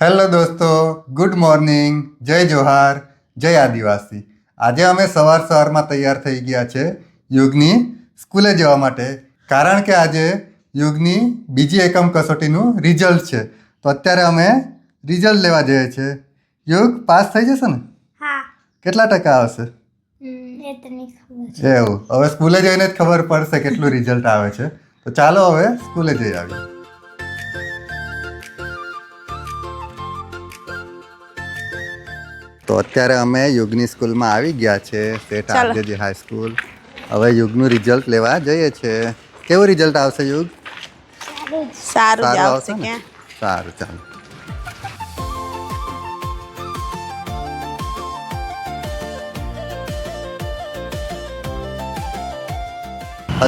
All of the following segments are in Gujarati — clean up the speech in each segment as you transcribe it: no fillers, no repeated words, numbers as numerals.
હેલો દોસ્તો, ગુડ મોર્નિંગ, જય જોહાર, જય આદિવાસી. આજે અમે સવારમાં તૈયાર થઈ ગયા છે યુગની સ્કૂલે જવા માટે, કારણ કે આજે યુગની બીજી એકમ કસોટીનું રિઝલ્ટ છે. તો અત્યારે અમે રિઝલ્ટ લેવા જઈએ છીએ. યુગ પાસ થઈ જશે ને? હા. કેટલા ટકા આવશે? એવું હવે સ્કૂલે જઈને જ ખબર પડશે કેટલું રિઝલ્ટ આવે છે. તો ચાલો હવે સ્કૂલે જઈ આવીએ. તો અત્યારે અમે યુગની સ્કૂલમાં આવી ગયા છે, સેઠ આરજેજી હાઈસ્કૂલ. હવે યુગનું રિઝલ્ટ લેવા જઈએ છીએ. કેવું રિઝલ્ટ આવશે યુગ? સારું આવશે ને? સારું, ચાલો.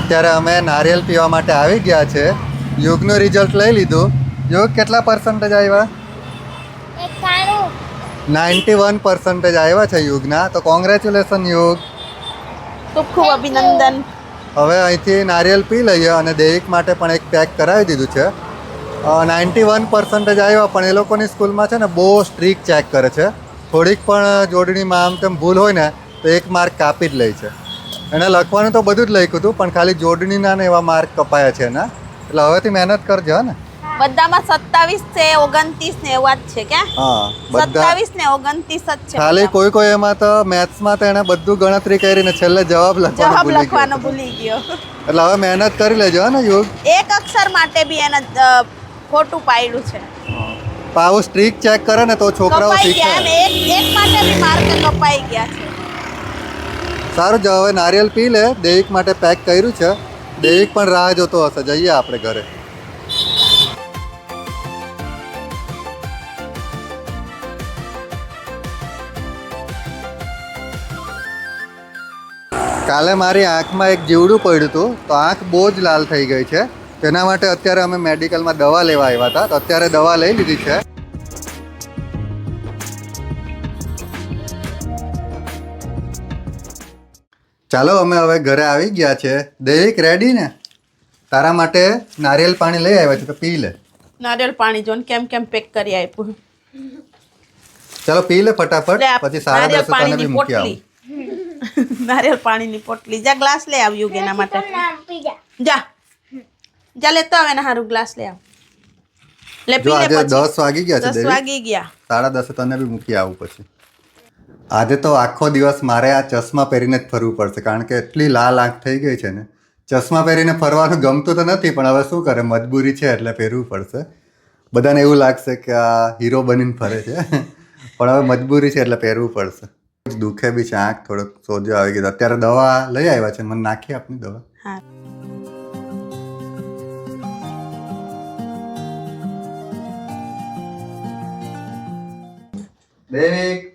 અત્યારે અમે નારિયેલ પીવા માટે આવી ગયા છે. યુગનું રિઝલ્ટ લઈ લીધું. યુગ કેટલા પર્સન્ટેજ આવ્યા? 91% આવ્યા છે યુગના. તો કોંગ્રેચ્યુલેશન યુગ. ખૂબ ખૂબ અભિનંદન. હવે અહીંથી નારિયેલ પી લઈએ અને દેવિક માટે પણ એક પેક કરાવી દીધું છે. 91% આવ્યા, પણ એ લોકોની સ્કૂલમાં છે ને બહુ સ્ટ્રિક્ટ ચેક કરે છે. થોડીક પણ જોડણીમાં આમ તેમ ભૂલ હોય ને તો 1 માર્ક કાપી જ લે છે. એને લખવાનું તો બધું જ લખ્યું હતું, પણ ખાલી જોડણીના ને એવા માર્ક કપાયા છે એના. એટલે હવેથી મહેનત કરજો ને. બધામાં 27 છે, 29 ને એવા જ છે કે? હા, બધા 27 ને 29 જ છે. ખાલી કોઈ એમાં તો મેથ્સમાં તો એને બધું ગણતરી કરીને છેલ્લે જવાબ લખવાનો ભૂલી ગયો. એટલે હવે મહેનત કરી લેજો ને યુગ. એક અક્ષર માટે બી એને ખોટું પાડ્યું છે. આવું સ્ટ્રીક ચેક કરે ને તો છોકરાઓ શીખે. એક માટે બી માર્ક કપાઈ ગયા છે. સારું, જો હવે નારિયેલ પી લે. દેવિક માટે પેક કર્યું છે. દેવિક પણ રાહ જોતો હશે. જઈએ આપણે ઘરે. કાલે મારી આંખમાં એક જીવડું પડ્યું હતું, તો આંખ બહુ જ લાલ થઈ ગઈ છે. તેના માટે અત્યારે અમે મેડિકલમાં દવા લેવા આવ્યા હતા. તો અત્યારે દવા લઈ લીધી છે. ચાલો, અમે હવે ઘરે આવી ગયા છે. દેવિક રેડી ને? તારા માટે નારિયેલ પાણી લઈ આવ્યા છે, તો પી લે. નારિયેલ પાણી જોન કેમ પેક કરી આપ્યું. ચાલો પી લે ફટાફટ, પછી 10:30 તને બી મૂકી આવું. નારિયેલ પાણીની પોટલી. જા ગ્લાસ લઈ આવ્યું એના માટે. જા લેતો આવે ને હારું ગ્લાસ લઈ આવ. લે પી લે. આજે 10 વાગી ગયા છે. 10 વાગી ગયા. 10:30 તને બી મૂકી આવું પછી. આજે તો આખો દિવસ મારે આ ચશ્મા પહેરીને જ ફરવું પડશે, કારણ કે એટલી લાલ આંખ થઈ ગઈ છે ને. ચશ્મા પહેરીને ફરવાનું ગમતું તો નથી, પણ હવે શું કરે, મજબૂરી છે એટલે પહેરવું પડશે. બધાને એવું લાગશે કે આ હીરો બનીને ફરે છે, પણ હવે મજબૂરી છે એટલે પહેરવું પડશે. દુખે બી છે આંખ, થોડોક સોજો આવી ગયો. અત્યારે દવા લઈ આવ્યા છે, મને નાખી આપની દવા. હા. Devik,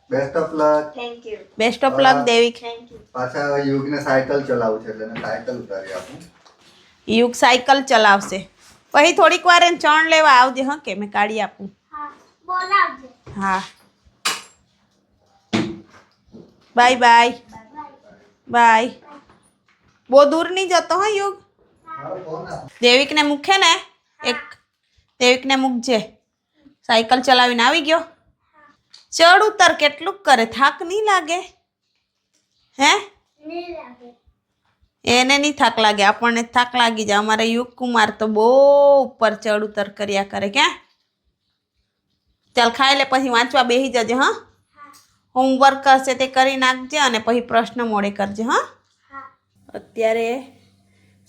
best of luck. Thank you. Best of luck Devik. પાછા યુગને સાયકલ ચલાવવું છે એટલે સાયકલ ઉતારી આપું. યુગ સાયકલ ચલાવશે. પછી થોડીક વાર એને ચણ લેવા આવજે. હા કે મેં કાઢી આપું. બોલાવજે. હા. Bye bye. બાય. બહુ દૂર નહીં જતો હો યુગ. દેવિકને મૂકે ને એક. દેવિકને મૂકજે. સાયકલ ચલાવીને આવી ગયો. ચડ ઉતર કેટલું કરે, થાક નહીં લાગે? હે? એને નહીં થાક લાગે, આપણને થાક લાગી જાય. અમારે યુગ કુમાર તો બહુ ઉપર ચડ ઉતર કર્યા કરે. ક્યાં? ચાલ ખાઈ લે, પછી વાંચવા બેસી જજે. હા, હોમવર્ક હશે તે કરી નાખજે અને પછી પ્રશ્ન મોડે કરજે. હા. અત્યારે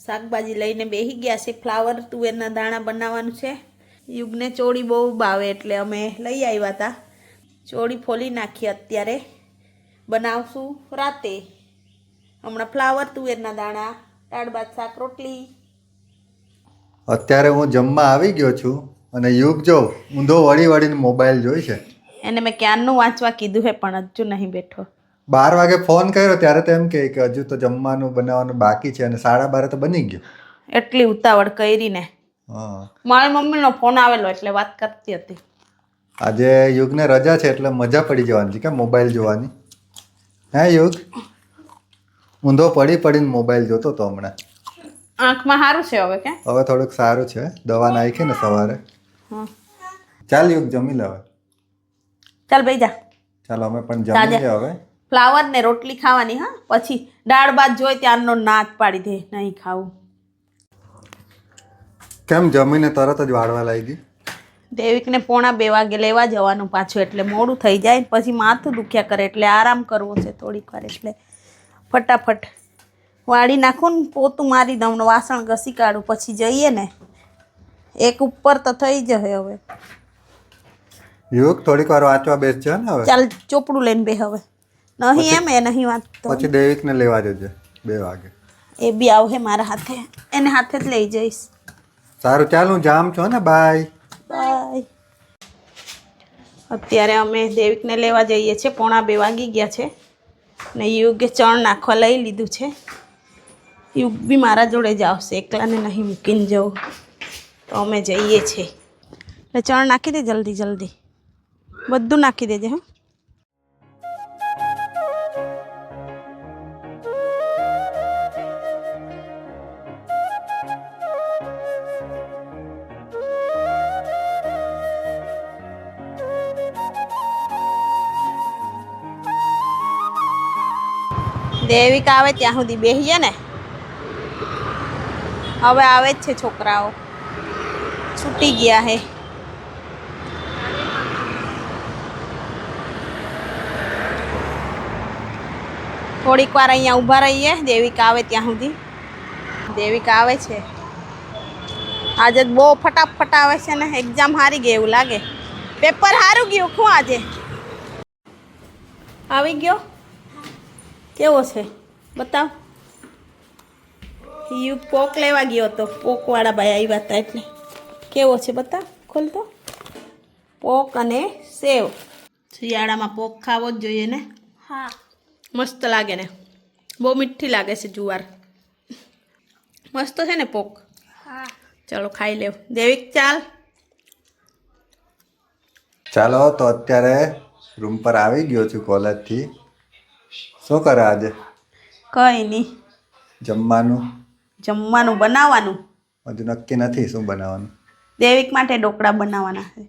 શાકભાજી લઈને બેસી ગયા છે. ફ્લાવર તુવેરના દાણા બનાવવાનું છે. યુગને ચોળી બહુ ભાવે એટલે અમે લઈ આવ્યા હતા. ચોળી ફોલી નાખી. અત્યારે બનાવશું રાતે. હમણાં ફ્લાવર તુવેરના દાણા, દાળ ભાત શાક રોટલી. અત્યારે હું જમવા આવી ગયો છું અને યુગ જો ઊંધો વળીને મોબાઈલ જોઈ છે. એને મેં ક્યારનું વાંચવા કીધું છે પણ હજુ નહીં બેઠો. 12 વાગે ફોન કર્યો ત્યારે તો એમ કે હજુ તો જમવાનું બનાવવાનું બાકી છે અને 12:30 તો બની ગયું. એટલી ઉતાવળ કરીને. હા, મારી મમ્મીનો ફોન આવેલો એટલે વાત કરતી હતી. આજે યુગને રજા છે એટલે મજા પડી જવાની છે કે મોબાઈલ જોવાની. હે યુગ? ઊંધો પડીને મોબાઈલ જોતો તો હમણાં. આંખમાં સારું છે હવે કે? હવે થોડુંક સારું છે. દવા નાખી ને સવારે. ચાલ યુગ જમી લે હવે. ચાલ બેહી જા. ચાલો અમે પણ તાજા. જમી લે હવે. ફ્લાવર ને રોટલી ખાવાની હા, પછી દાળ ભાત જોઈ ત્યારનો નાચ પાડી દે નહીં ખાવું. કેમ જમીને તરત જ વાળવા લાગી? દેવિકને 1:45 વાગે લેવા જવાનું પાછું, એટલે મોડું થઈ જાય પછી માથું દુખ્યા કરે, એટલે આરામ કરવો છે થોડીક વાર, એટલે ફટાફટ વાળી નાખું ને પોતું મારી દઉં ને વાસણ ઘસી કાઢું, પછી જઈએ ને. એક ઉપર તો થઈ જશે હવે. યુગ થોડીક વાર વાંચવા બેસજો ને હવે. ચાલ ચોપડું લઈને બે હવે. નહીં એમ એ નહીં વાંચતો. પછી દેવિકને લેવા જજે 2 વાગે. એ બી આવશે મારા હાથે, એને હાથે જ લઈ જઈશ. સારું ચાલ હું જામ છું ને. Bye bye. અત્યારે અમે દેવિકને લેવા જઈએ છીએ. 1:45 વાગી ગયા છે ને યુગે ચણ નાખવા લઈ લીધું છે. યુગ બી મારા જોડે જ આવશે, એકલાને નહીં મૂકીને જવું. તો અમે જઈએ છીએ. એટલે ચણ નાખી દે જલ્દી જલ્દી, બધું નાખી દેજે. હા દેવિક આવે ત્યાં સુધી બેસીએ ને. હવે આવે જ છે છોકરાઓ, છૂટી ગયા હે. થોડીક વાર અહીંયા ઊભા રહીએ દેવિક આવે ત્યાં સુધી. દેવિક આવે છે. આજે બહુ ફટાફટ આવે છે ને, એક્ઝામ હારી ગઈ એવું લાગે. પેપર સારું ગયું શું આજે? આવી ગયો? કેવો છે બતાવ. યુગ પોક લેવા ગયો હતો, પોકવાળા ભાઈ આવ્યા હતા એટલે. કેવો છે બતાવ, ખોલતો. પોક અને સેવ. શિયાળામાં પોક ખાવો જ જોઈએ ને. હા મસ્ત લાગે ને, બહુ મીઠી લાગે છે જુવાર. મસ્ત છે ને પોક. હા ચલો ખાઈ લેવ. દેવિક ચાલ. ચાલો તો અત્યારે રૂમ પર આવી ગયો છું કોલેજથી. શું કરે આજે? કંઈ નહીં, જમવાનું બનાવવાનું. હજુ નક્કી નથી શું બનાવવાનું. દેવિક માટે ઢોકળા બનાવવાના છે.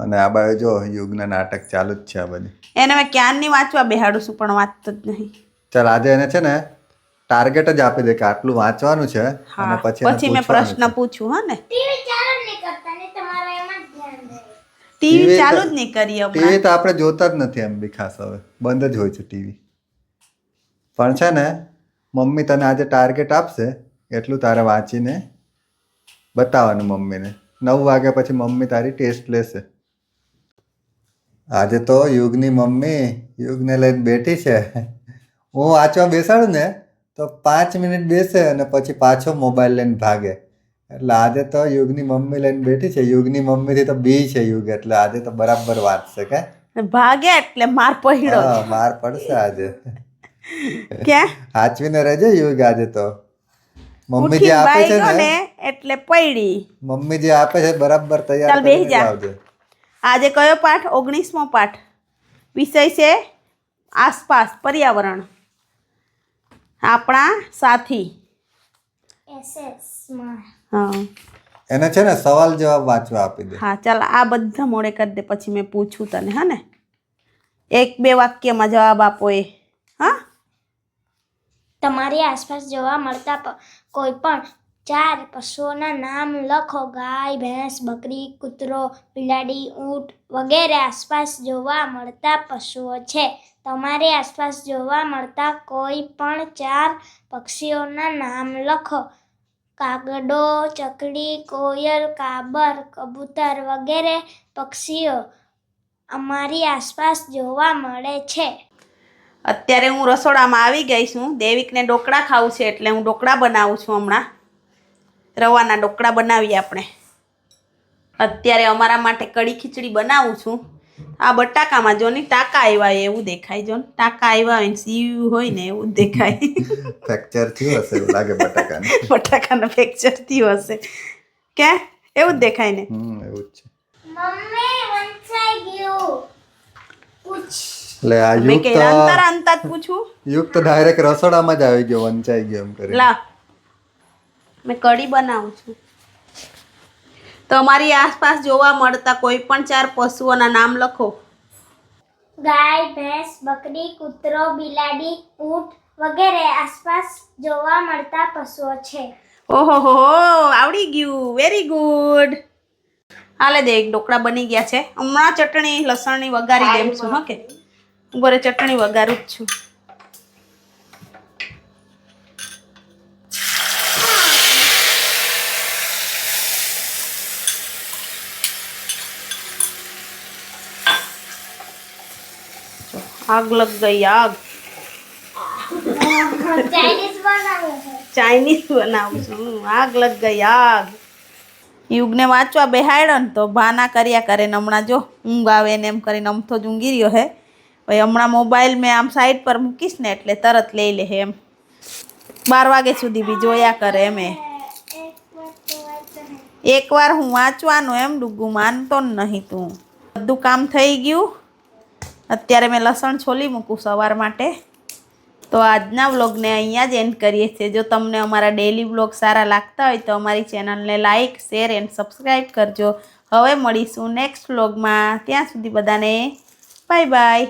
અને આ બાજુ જો યુગના નાટક ચાલુ જ છે આ બધી. એને મેં ક્યારની વાંચવા બેહાડું છું પણ વાંચતો જ નહીં. ચાલ આજે એને છે ને ટાર્ગેટ જ આપી દે કે આટલું વાંચવાનું છે, અને પછી એને પછી મેં પૂછવાનું પ્રશ્ન છે. પૂછું. હા ને ટીવી ચાલુ જ નહીં કરી ટીવી હમણાં. તો આપણે જોતા જ નથી એમ બી ખાસ, હવે બંધ જ હોય છે ટીવી. પણ છે ને મમ્મી તને આજે ટાર્ગેટ આપશે એટલું તારે વાંચીને બતાવવાનું મમ્મીને. 9 વાગ્યા પછી મમ્મી તારી ટેસ્ટ લેશે. આજે તો યુગની મમ્મી યુગને લઈને બેઠી છે. હું વાંચવા બેસાડું ને તો 5 મિનિટ બેસે અને પછી પાછો મોબાઈલ લઈને ભાગે. એટલે આજે તો યુગની મમ્મી લઈને બેઠી છે. યુગની મમ્મીથી તો બી છે યુગ, એટલે આજે તો બરાબર વાંચશે. કે ભાગ્યા એટલે માર પડ્યો. હા માર પડશે આજે. ક્યાં હાચવીને રહેજે યુગ. આજે તો મમ્મી જે ઉઠીને આપે બાઈ છે ગયો ને, ને એટલે પડી. મમ્મી જે આપે છે બરાબર તૈયાર ચાલ બેસી કરીને જા. લાવજે. આજે કયો પાઠ? 19મો પાઠ. વિષય છે આસપાસ, પર્યાવરણ. આપણા સાથી. હા એને છે ને સવાલ જવાબ વાંચવા આપી દે. હા ચાલ આ બધા મોડે કરી દે, પછી મેં પૂછું તને. હા ને 1-2 વાક્યમાં જવાબ આપો એ. હા તમારી આસપાસ જોવા મળતા કોઈ પણ 4 પશુઓના નામ લખો. ગાય, ભેંસ, બકરી, કૂતરો, બિલાડી, ઊંટ વગેરે આસપાસ જોવા મળતા પશુઓ છે. તમારી આસપાસ જોવા મળતા કોઈ પણ 4 પક્ષીઓના નામ લખો. કાગડો, ચકલી, કોયલ, કાબર, કબૂતર વગેરે પક્ષીઓ અમારી આસપાસ જોવા મળે છે. અત્યારે હું રસોડામાં આવી ગઈ છું. દેવિકને ઢોકળા ખાવું છે એટલે હું ઢોકળા બનાવું છું. હમણાં રવાના ઢોકળા બનાવીએ આપણે. અત્યારે અમારા માટે કઢી ખીચડી બનાવું છું. આ બટાકામાં જો ને ટાંકા આવ્યા હોય એવું દેખાય. જો ને ટાંકા આવ્યા હોય ને સીવ્યું હોય ને એવું જ દેખાય. ફ્રેક્ચર થયું હશે એવું લાગે બટાકાને. બટાકાનો ફ્રેક્ચર થયું હશે કે એવું જ દેખાય ને. એવું જ છે. મમ્મી વંચાઈ ગયું. પૂછ. એટલે આ મેં યુગ કે તો અંતર જ પૂછું. યુગ તો ડાયરેક્ટ રસોડામાં જ આવી ગયો, વંચાઈ ગયો એમ કરી. લા મેં કઢી બનાવું છું. તમારી આસપાસ જોવા મળતા કોઈ પણ 4 પશુઓના નામ લખો. ગાય ભેંસ બકરી કૂતરો બિલાડી ઊંટ વગેરે આસપાસ જોવા મળતા પશુઓ છે. ઓહો હો, આવડી ગયું, વેરી ગુડ. હાલે દે, એક ઢોકળા બની ગયા છે. હમણાં ચટણી લસણની વઘારી દેમ છું. હા કે બરે ચટણી વઘારું જ છું. આગ લગ ગઈ, આગ. ચાઇનીઝ બનાવ્યું છે. ચાઇનીઝ બનાવું છું. આગ લગ ગઈ, આગ. યુગને વાંચવા બેહાડ્યો ને તો ભાના કર્યા કરે ને હમણાં જો ઊંઘ આવે ને એમ કરીને અમથો જ ઊંઘી રહ્યો હે. ભાઈ હમણાં મોબાઈલ મેં આમ સાઈડ પર મૂકીશ ને એટલે તરત લઈ લે એમ. 12 વાગ્યા સુધી બી જોયા કરે એમે. એકવાર હું વાંચવાનું એમ ડુગું માનતો જ નહીં તું. બધું કામ થઈ ગયું. અત્યારે મેં લસણ છોલી મૂકું સવાર માટે. તો આજના વ્લોગને અહીંયા જ એન્ડ કરીએ છીએ. જો તમને અમારા ડેઈલી વ્લોગ સારા લાગતા હોય તો અમારી ચેનલને લાઇક શેર એન્ડ સબસ્ક્રાઈબ કરજો. હવે મળીશું નેક્સ્ટ વ્લોગમાં. ત્યાં સુધી બધાને બાય બાય.